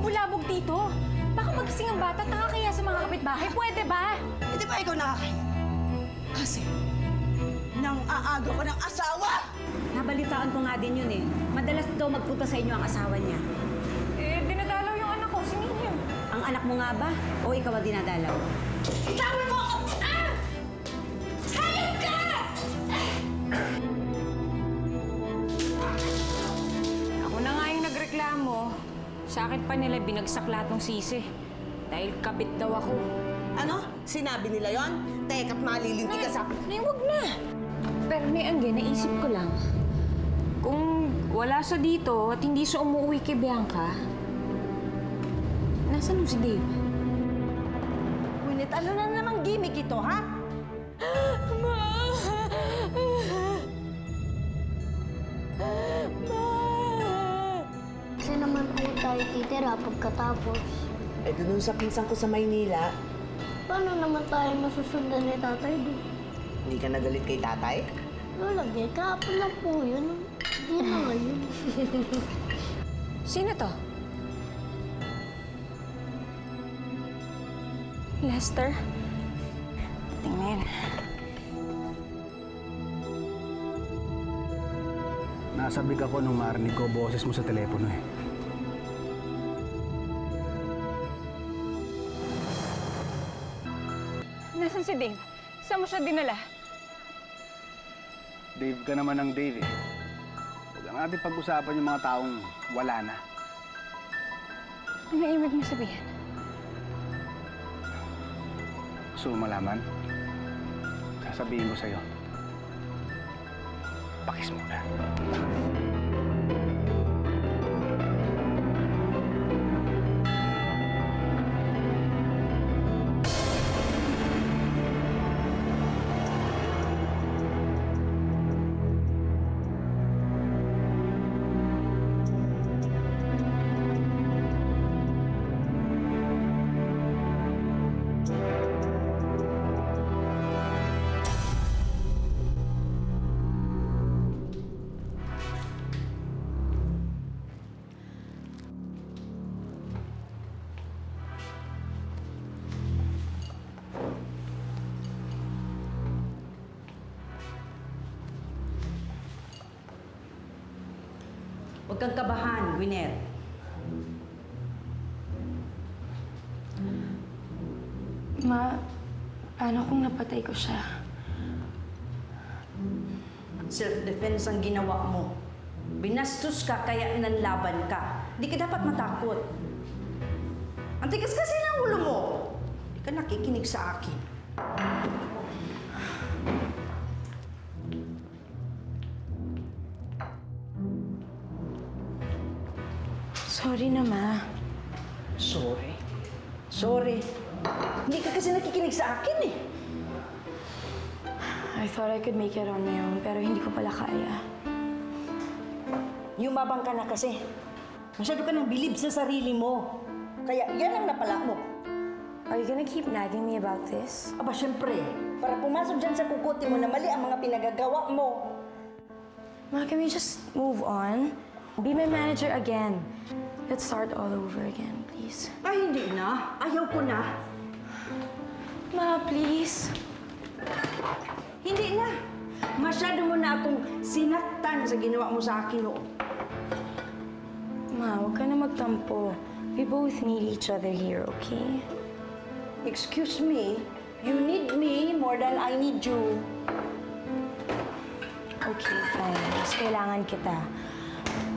bulabog dito. Baka magising ang bata at nakakaya sa mga kapitbahay. Pwede ba? Hindi ba ikaw nakakaya? Kasi, nang aaga ko ng asawa! Nabalitaan ko nga din yun eh. Madalas daw magpunta sa inyo ang asawa niya. Eh, dinadalaw yung anak ko, si Ninyo. Ang anak mo nga ba? O ikaw ang dinadalaw? Itawan mo ako! Ah! Hayop ka! Ako na nga yung nagreklamo. Sa akin pa nila binagsak lahat ng sisi. Dahil kabit daw ako. Ano? Sinabi nila yon? Teka't malilinti ka sa... Nay, wag na. Pero may angge, naisip ko lang. Kung wala siya dito at hindi siya umuwi kay Bianca, nasaan si Dave? Ngunit ano na namang gimmick ito, ha? Ma! Kasi naman po tayo titira pagkatapos. Eh, doon sa pinsan ko sa Maynila, Paano naman tayo masusundan ni tatay doon? hindi ka nagalit kay tatay? Lalagay, kahapon lang po yun. Hindi na ngayon. Sino to? Lester? Tingnan. Nasabik ako nung marinig ko boses mo sa telepono eh. Nasaan si Dave? Saan mo siya dinala? Dave ka naman ng Dave eh. Huwag lang natin pag-usapan yung mga taong wala na. Ano ibig mo sabihin? Gusto mo malaman? Sasabihin ko sa'yo. Pakis muna. Huwag kang kabahan, Gwyneth. Ma, paano kung napatay ko siya? Self-defense ang ginawa mo. Binastos ka kaya nanlaban ka. Di ka dapat matakot. Ang tigas kasi ng ulo mo. Di ka nakikinig sa akin. Sorry na, Ma. Sorry. Sorry. Hindi ka kasi nakikinig sa akin eh. I thought I could make it on my own, pero hindi ko pala kaya. Yumabang ka na kasi. Masyado ka nang bilib sa sarili mo. Kaya yan ang napala mo. Are you gonna keep nagging me about this? Aba, syempre. Para pumasok dyan sa kukuti mo na mali ang mga pinagagawa mo. Ma, can we just move on? Be my manager again. Let's start all over again, please. Ay, hindi na. Ayaw ko na. Ma, please. Hindi na. Masyado mo na akong sinaktan sa ginawa mo sa akin noon. Ma, huwag ka na magtampo. We both need each other here, okay? Excuse me, you need me more than I need you. Okay, fine. Mas kailangan kita.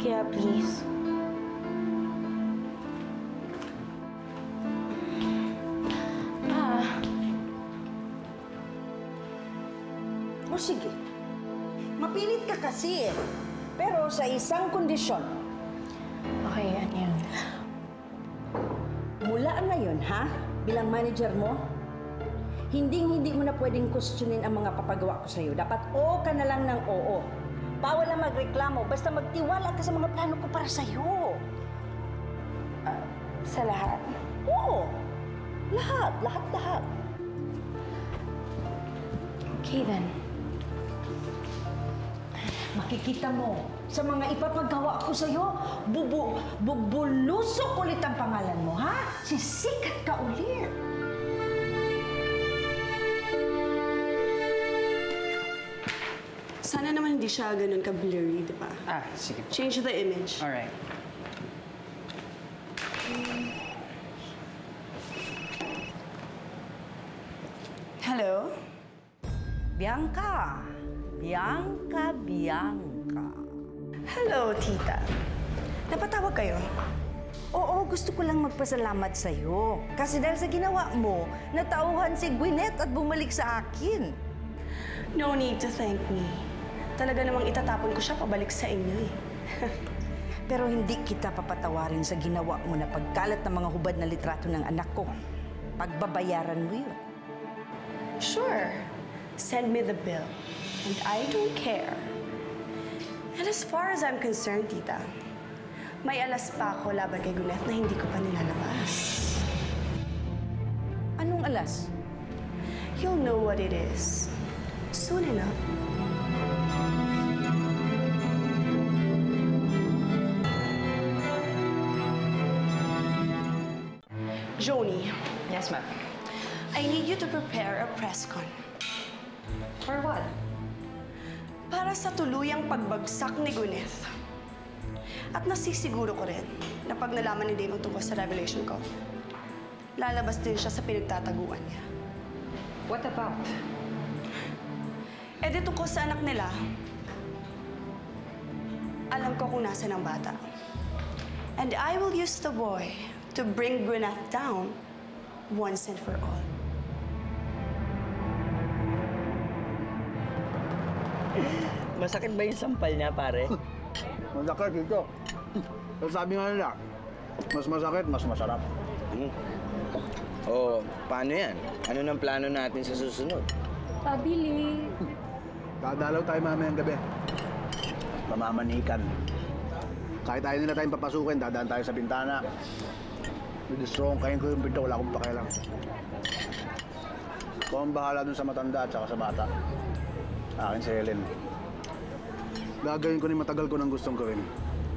Kaya please. Ma, O sige, mapilit ka kasi eh. Pero sa isang kondisyon. okay, yan yan. Mula na yun, ha? Bilang manager mo, hindi mo na pwedeng questionin ang mga papagawa ko sa'yo. Dapat oo ka na lang ng oo. Bawal na magreklamo, basta magtiwala ka sa mga plano ko para sa'yo. Sa lahat. Oo. Lahat. Okay then. Makikita mo sa mga ipapagawa ko sa'yo, bubulusok ulit ang pangalan mo, ha? Sisikat ka ulit. Sana naman hindi siya ganun ka-blurry, di ba? Sige po. Change the image. Alright. Hello? Bianca! Bianca! Hello, tita. Napatawag kayo? Oo, gusto ko lang magpasalamat sa'yo. Kasi dahil sa ginawa mo, natauhan si Gwyneth at bumalik sa akin. No need to thank me. Talaga namang itatapon ko siya pabalik sa inyo eh. Pero hindi kita papatawarin sa ginawa mo na pagkalat ng mga hubad na litrato ng anak ko. Pagbabayaran mo yun. Sure. Send me the bill. And I don't care. And as far as I'm concerned, tita, may alas pa ako laban kay Gwyneth na hindi ko pa nilalabas. Anong alas? You'll know what it is. Soon enough. Joni, Yes, ma'am. I need you to prepare a press con. For what? Para sa tuluyang pagbagsak ni Gwyneth. At nasisiguro ko rin na pag nalaman ni Dave ang tungkol sa revelation ko, lalabas din siya sa pinagtataguan niya. What about? E di tungkol sa anak nila, alam ko kung nasa ng bata. And I will use the boy to bring Gwyneth down once and for all. Masakit ba yung sampal niya, pare? Masakit dito. Pero sabi nga nila, mas masakit, mas masarap. O, paano yan? Ano nang plano natin sa susunod? Pabili. Dadalaw tayo mamayang gabi. Mamamanikan. Kahit ayaw nila tayong papasukin, dadaan tayo sa bintana. Didistrong kain ko yung pinto, wala akong pakialam. Ikaw ang bahala dun sa matanda at saka sa bata. Akin si Helen. Gagawin ko ni matagal ko ng gustong gawin.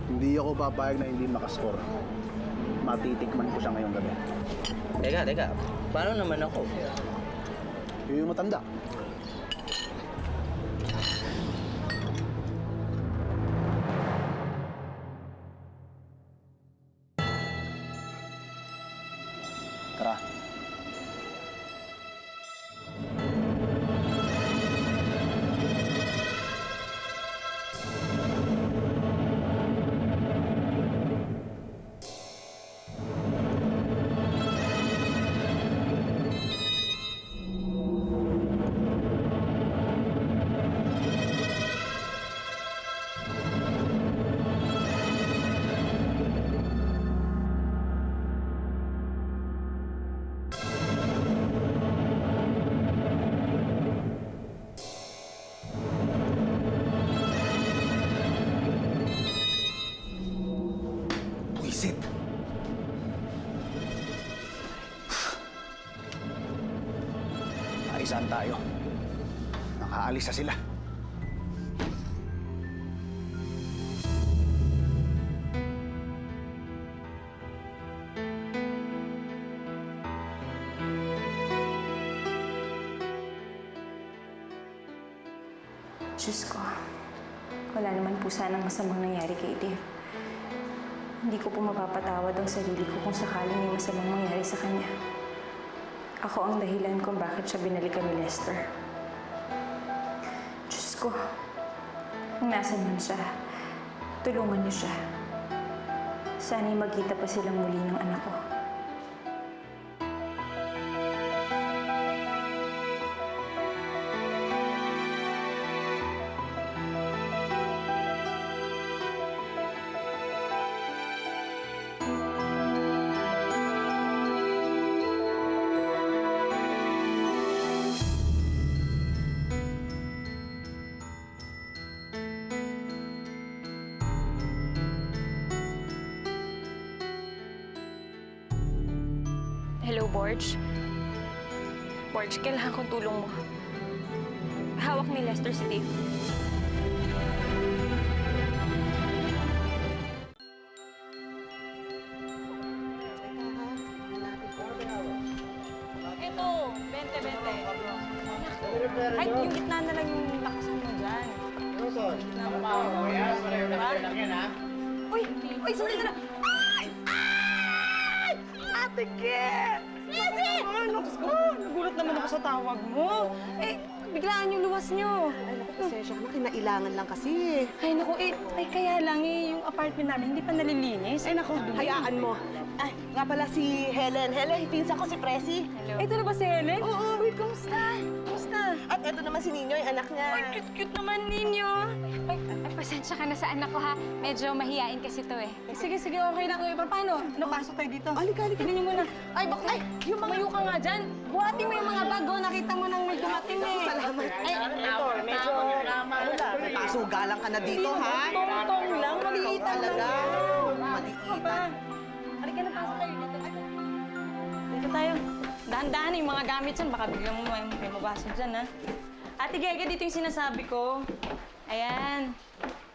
Hindi ako papayag na hindi makascore. Matitikman ko siya ngayong gabi. Teka. Paano naman ako? Yun yung matanda. Tara. Buisit. Aisaan tayo. Nakaalis na sila. Diyos ko, wala naman po sanang masamang nangyari kay Dave. Hindi ko po mapapatawad ang sarili ko kung sakaling may masamang mangyari sa kanya. Ako ang dahilan kung bakit siya binalikan ni Lester. Diyos ko, kung nasan man siya, tulungan niyo siya. Sana'y magkita pa silang muli ng anak ko. Hello, Borge. Borge, kailangan kong tulong mo. Hawak ni Lester si Dave. Ay, yung gitna na lang yung lakasan mo dyan. Uy! Uy, sandali na! Ay! Ay! Ate Kim! Sisi! Ano ko? Nagulat naman ako sa tawag mo. Eh, biglaan yung luwas nyo. Ay, naku, pasensya ka na. Kinailangan lang kasi. Ay, naku, ay kaya lang yung apartment namin hindi pa nalilinis. Ay, naku, hayaan mo. Ay, nga pala si Helen. Helen, pinsan ko si Presi. Ito na ba si Helen? Oo. Uy, kamusta? Kamusta? At eto naman si Nino, yung anak niya. Ay, cute-cute naman ninyo. Ay, pasensya ka na sa anak ko ha. Medyo mahiyain kasi to eh. Sige, okay lang. Uy, paano? Napasok tayo dito. Halika. Tignan niyo muna. Ay, bakit? Yung mga... Mayo ka nga dyan. Buhatin mo yung mga bag, oh. Nakita mo nang may dumating eh. Salamat. Ay, ito, medyo, may pasugalan ka na dito, ha? Tong-tong lang. Maliitan lang. Talaga. Maliitan. Halika na, pasok tayo dito. Dito tayo. Dahan-dahan yung mga gamit dyan. Baka biglang mo may mabasa dyan, ha? Ate Gege, dito yung sinasabi ko. Ayan.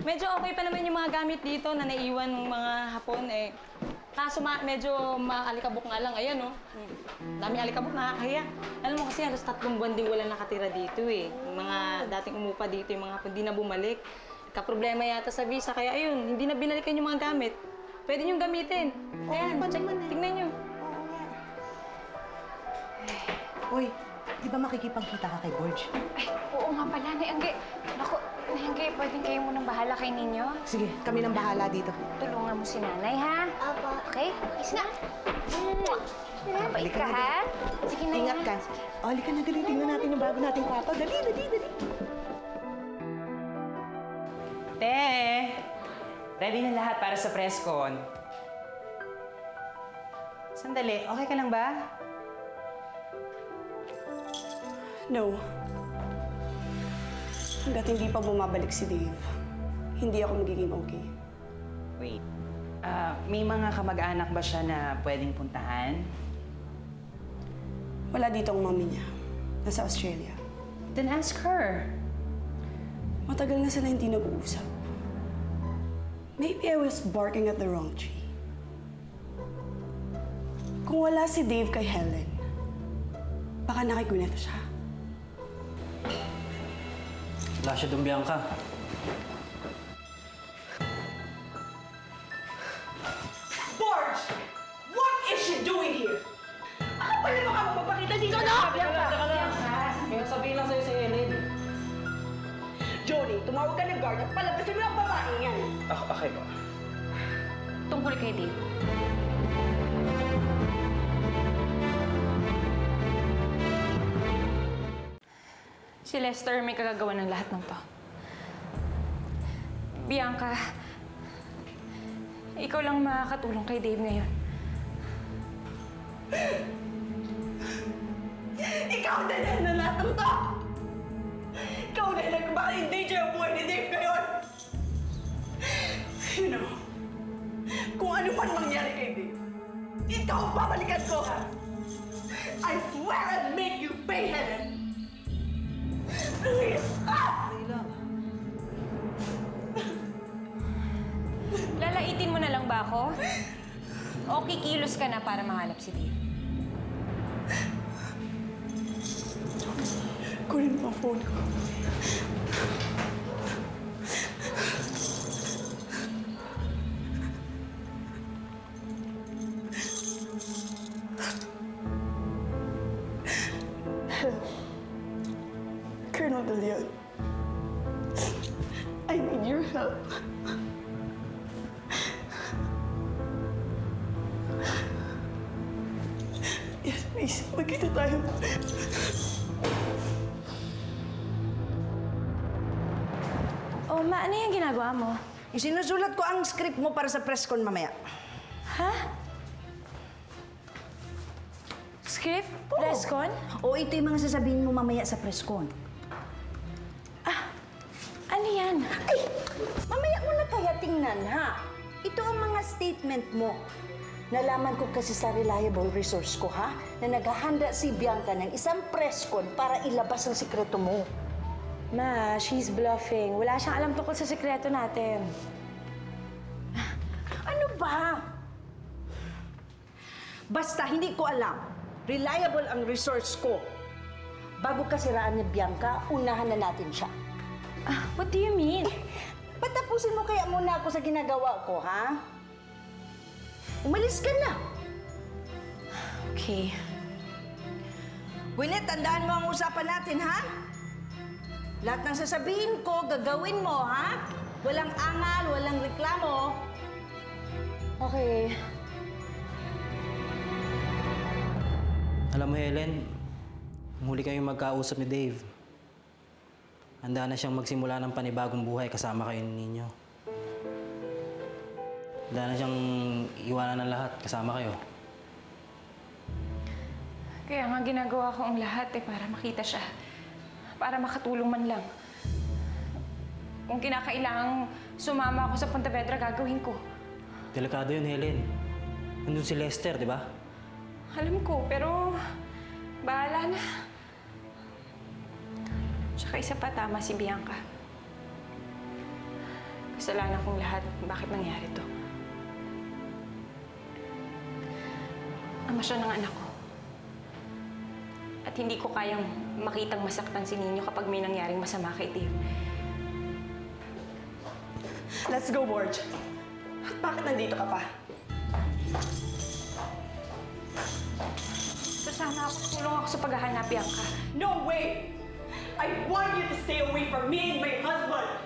Medyo okay pa naman yung mga gamit dito na naiwan ng mga Hapon, eh. Kaso medyo maalikabok nga lang. Ayan, oh. Dami alikabok, nakakahiya. Alam mo kasi halos 3 buwan din wala nakatira dito, eh. Yung mga dating umupa dito, yung mga Hapon, di na bumalik. Kaproblema yata sa visa, kaya ayun, hindi na binalikan yung mga gamit. Pwede niyong gamitin. Ayan, check, tingnan niyo. Uy, di ba makikipagkita ka kay George? Ay, oo nga pala, Nayangge. Naku, Nayangge, pwedeng kayo munang bahala kay ninyo. Sige, kami nang bahala dito. Tulungan mo si nanay, ha? Opo. Okay? Okay, sige. Mabait ka, ha? Sige na Ingat ka. O, halika na, dali. Tingnan natin yung bago nating kwarto. Dali. Te! Ready na lahat para sa press con. Sandali, okay ka lang ba? No. Hanggat hindi pa bumabalik si Dave, hindi ako magiging okay. Wait. May mga kamag-anak ba siya na pwedeng puntahan? Wala dito ang mami niya. Nasa Australia. Then ask her. Matagal na sila hindi nag-uusap. Maybe I was barking at the wrong tree. Kung wala si Dave kay Helen, baka nakigunet siya. Wala siya doon, Bianca. George! What is she doing here? Ano pa rin mukha mo magpakita dito na? Kaya sabihin lang sa'yo si Ellen. Johnny, tumawag ka ng guard at palabasin mo ang babae yan. Okay ba? Tungkol kay Dave. Si Lester may kagagawa ng lahat ng to. Bianca, ikaw lang makakatulong kay Dave ngayon. Ikaw na lang na lahat ng to! Ikaw na lang baka endanger ang buhay ni Dave ngayon! You know, kung ano man mangyari kay Dave, ikaw ang babalikan ko! I swear I'll make you pay, Helen! Please, stop! Lalaitin mo na lang ba ako? O kikilos ka na para mahanap si Dave? Kunin mo ang phone ko. Colonel De Leon, I need your help. Yes, please. Magkita tayo. Oh, Ma, ano yung ginagawa mo? Isinusulat ko ang script mo para sa press con mamaya. Ha? Script? Press con? O ito yung mga sasabihin mo mamaya sa press con. Ano yan? Ay! Mamaya mo na kaya tingnan, ha? Ito ang mga statement mo. Nalaman ko kasi sa reliable resource ko, ha? Na naghahanda si Bianca ng isang press con para ilabas ang sikreto mo. Ma, she's bluffing. Wala siyang alam tungkol sa sekreto natin. Ano ba? Basta hindi ko alam. Reliable ang resource ko. Bago ka siraan ni Bianca, unahan na natin siya. What do you mean? Patapusin mo kaya muna ako sa ginagawa ko, ha? Umalis ka na. Okay. Winnie, tandaan mo ang usapan natin, ha? Lahat ng sasabihin ko, gagawin mo, ha? Walang angal, walang reklamo. Okay. Alam mo, Helen, muli kayong magkausap ni Dave. Handa na siyang magsimula ng panibagong buhay kasama kayo ninyo. Handa na siyang iwanan ng lahat kasama kayo. Kaya nga ginagawa ko ang lahat para makita siya. Para makatulong man lang. Kung kinakailangang sumama ako sa Pontevedra, gagawin ko. Delikado yun, Helen. Nandun si Lester, di ba? Alam ko, pero bahala na. Tsaka isa pa, tama si Bianca. Kasalanan kong lahat. Bakit nangyari to? Ama siya ng anak ko. At hindi ko kayang makitang masaktan si Ninyo kapag may nangyaring masama kay Dave. Let's go, Borge. Bakit nandito ka pa? Sasama ako, tulong ako sa paghahanap, Bianca. No way! I want you to stay away from me and my husband!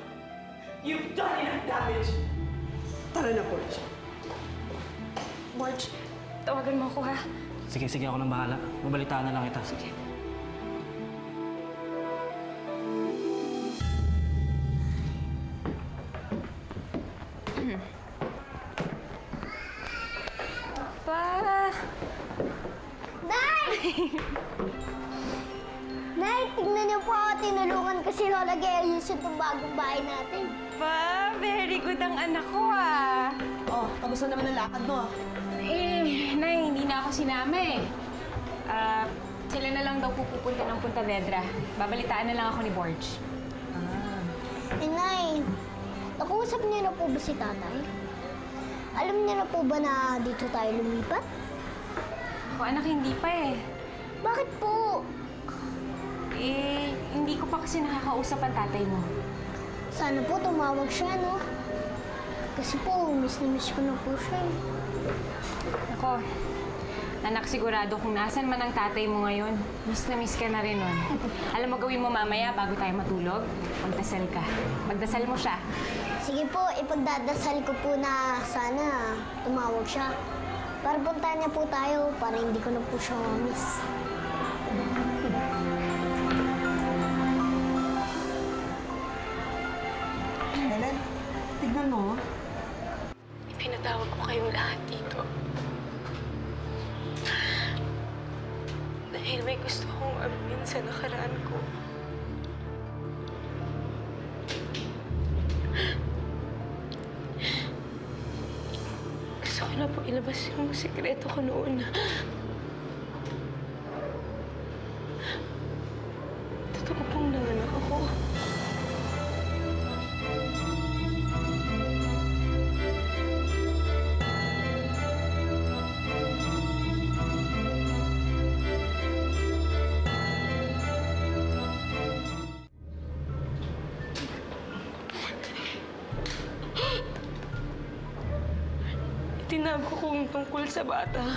You've done enough damage! Tara na, Borge. Borge, tawagan mo ako, ha? Sige, ako nang bahala. Mabalitaan na lang kita. Sige. Pa! Nay! Nay, tignan niyo po ako. Tinulungan ko si Lola Gay ayusin itong bagong bahay natin. Pa, very good ang anak ko, ah. Oh, kamusta naman ang lakad mo? Nay, hindi na ako sinama eh. Sila na lang daw pupunta ng Pontevedra. Babalitaan na lang ako ni Borge. Nay, nakuusap niyo na po ba si tatay? Alam niyo na po ba na dito tayo lumipat? Ako anak, hindi pa eh. Bakit po? Hindi ko pa kasi nakakausap ang tatay mo. Sana po tumawag siya, no? Kasi po, miss na miss ko na po siya. Ako, anak, sigurado kung nasan man ang tatay mo ngayon, miss na miss ka na rin nun. Alam mo, gawin mo mamaya bago tayo matulog, magdasal ka. Magdasal mo siya. Sige po, ipagdadasal ko po na sana tumawag siya. Para puntahan niya po tayo, para hindi ko na po siya miss. Helen, tignan mo. Pinatawag ko kayong lahat dito. Dahil may gusto kong aminin sa nakaraan ko. Gusto ko na po ilabas yung sikreto ko noon. Totoo pong nanganak ako. Tinago kong tungkol sa bata.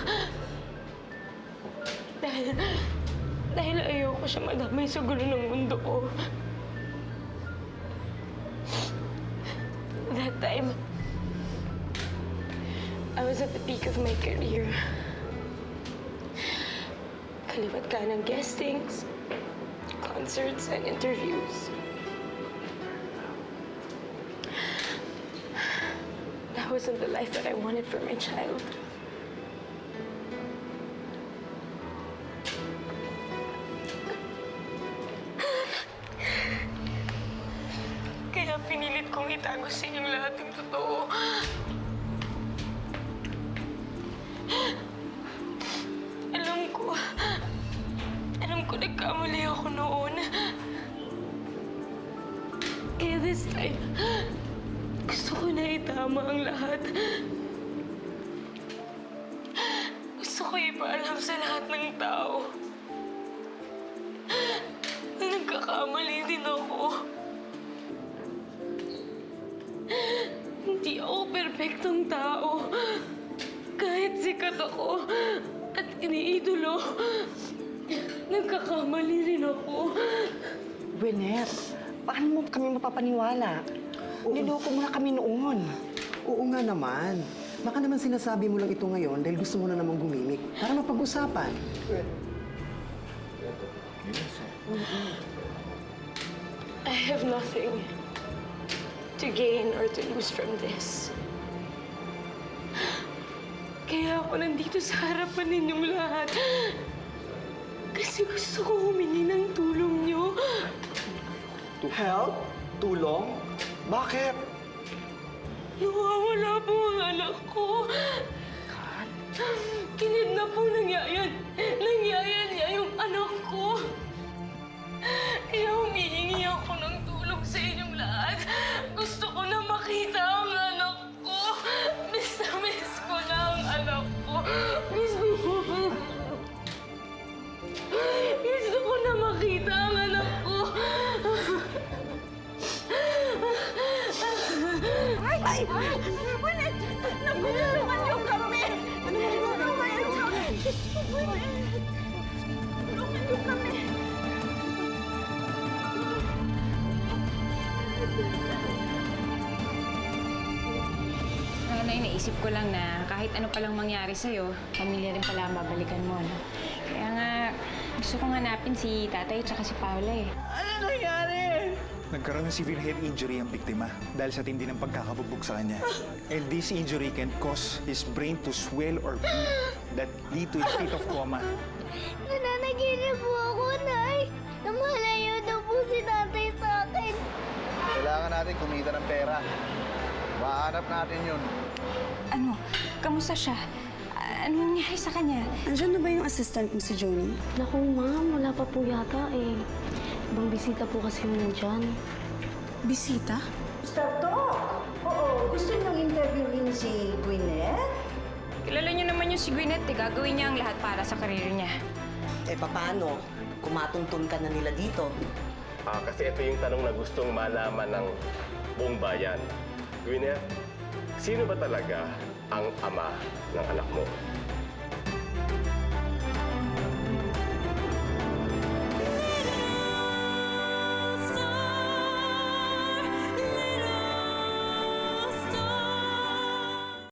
Dahil ayoko siya madamay sa gulo ng mundo ko. That time, I was at the peak of my career. Kaliwat ka ng guestings, concerts, and interviews. That wasn't the life that I wanted for my child. Kaya pinilit kong itago sa inyong lahat ng totoo. Alam ko nagkamali ako noon. Kaya this time, gusto ko na itama ang lahat. Gusto ko ipaalam sa lahat ng tao nagkakamali din ako. Hindi ako perpektong tao. Kahit sikat ako at iniidolo, nagkakamali rin ako. Gwyneth, paano mo kami mapapaniwala? Niloko mo na kami noon. Oo nga naman. Baka naman sinasabi mo lang ito ngayon dahil gusto mo na namang gumimik para mapag-usapan. I have nothing to gain or to lose from this. Kaya ako nandito sa harapan ninyong lahat. Kasi gusto ko humingi ng tulong niyo. To help? Tulong? Bakit? Nawawala po ang anak ko. Kinidnap po ng yaya niya yung anak ko. Kaya humihingi ako ng tulong sa inyong lahat. Gusto ko na makita ang anak ko. Miss na miss ko na ang anak ko. Gusto ko na makita ang anak ko. Ay! Gwyneth! Nagulungan niyo kami! Nagulungan niyo kami! Gwyneth! Tulungan niyo kami! Nanay, naisip ko lang na kahit ano palang mangyari sa'yo, pamilya rin pala ang babalikan mo, no? Kaya nga, gusto kong hanapin si tatay at si Paula eh. Ano nangyari? Nagkaroon ng severe head injury ang biktima dahil sa tindi ng pagkakabugbog sa kanya. And this injury can cause his brain to swell or bleed that lead to a state of coma. Nananaginip po ako, Nay. Namalayo daw po si tatay sa akin. Kailangan natin kumita ng pera. Mahanap natin yun. Ano? Kamusta siya? Anong nangyari sa kanya? Andiyan na ba yung assistant mo si Joni? Naku, ma'am, wala pa po yata eh. Ibang bisita po kasi yung nandyan. Bisita? Mr. Tok! Oo, gusto niyong interviewin si Gwyneth? Kilala niyo naman yung si Gwyneth, eh. Gagawin niya ang lahat para sa karir niya. Eh, paano? Kumatuntun ka na nila dito. Kasi ito yung tanong na gustong malaman ng buong bayan. Gwyneth, sino ba talaga ang ama ng anak mo?